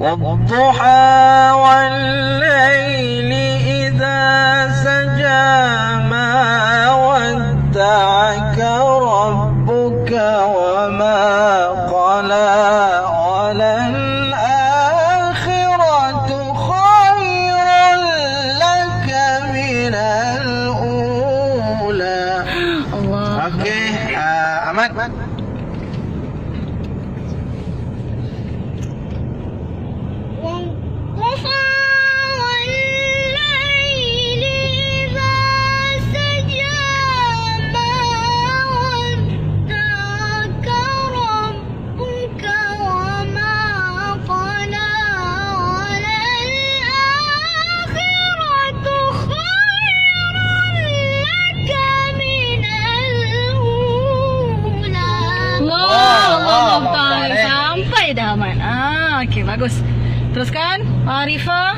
والضحى والليل إذا سجى ما ودعك ربك وما قلى وللآخرة خير لك من الأولى. Allah. Okey, Ahmad. Sampai dah Ahmad. Okey, bagus. Teruskan, Arifah.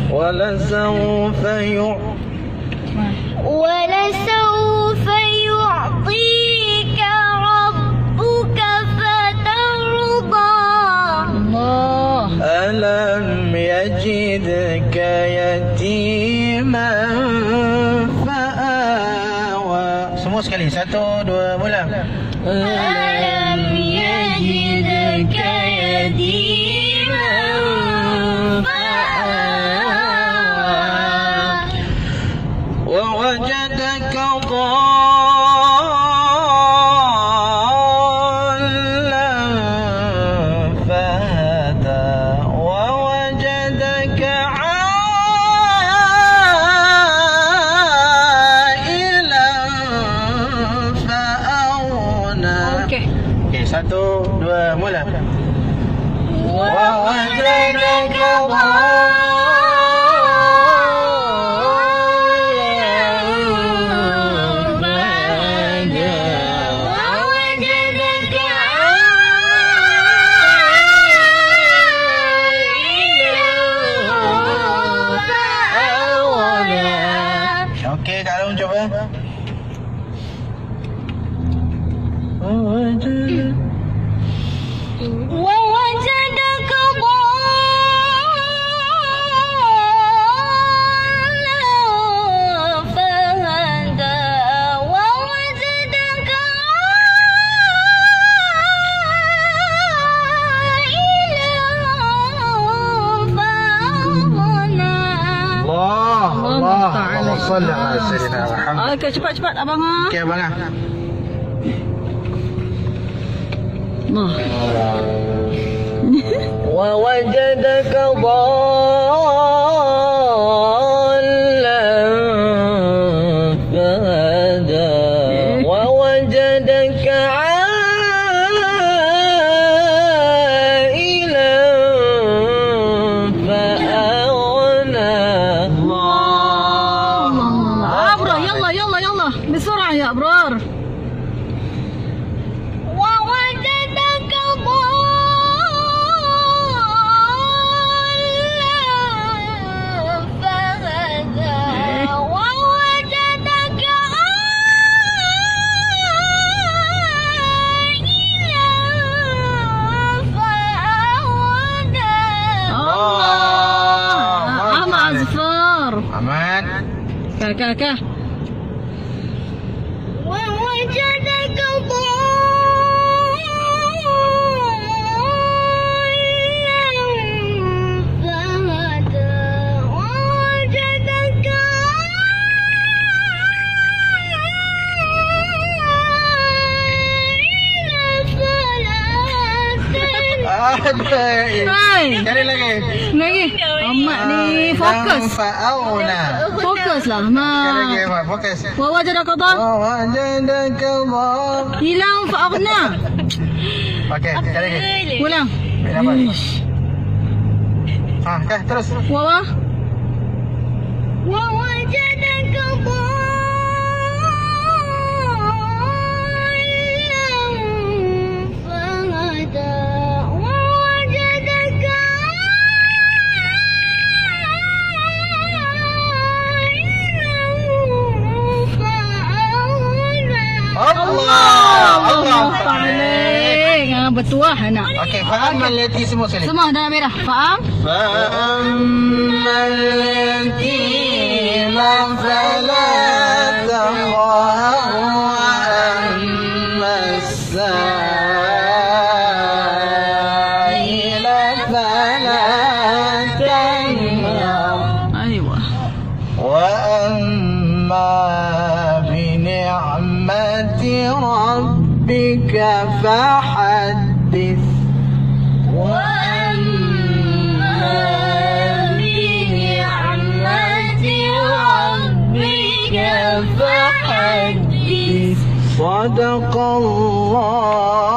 ولسوف يعطيك ربك فترضى. Allah. ألم يجدك يتيما فآوى. Semua sekali. 1, 2, mula. ألم يجدك يتيما فآوى ووجدك ضالا فهدى ووجدك عائلا فأغنى. Okey. Okey, 1, 2, mula. ووجدك Okey, Kak Long cuba. ووجدك ضالا فهدى ووجدك عائلا فأغنى. Allah, Allah, Ta'ala. Allah salli ala sayyidina Muhammad. Okey, cepat-cepat abang. Okey, abang ah. Allah. ووجدك ضالا فهدى ووجدك عائلا فأغنى. Allah. Abrar, yalla yalla yalla. بسرعة يا أبرار. ووجدك ضالا فهدى ووجدك عائلا فأغنى. Ahmad Azfar. Ahmad. Kak. ووجدك ضالا فهدى ووجدك Ada. Cari lagi. Lagi. Ahmad ni fokus. Fa'auna. Fokus lah. Cari lagi, Ma. Ahmad. Fokus. Wawajadaka dhal. ووجدك ضالا. Hilang fa'aghna. Okey, cari lagi. Ulang. Apa? Ish. Okey, terus. Wawa. ووجدك ضالا فهدى ووجدك عائلا فأغنى. Allah. Allah. Paling. betul lah anak. Okey, faham al-yatim semua sekali. Semua dah merah. Faham? فأما اليتيم فلا تقهر وأما السائل فلا تنهر Aywa. وأما بنعمة ربك فحدث وأما بنعمة ربك فحدث صدق الله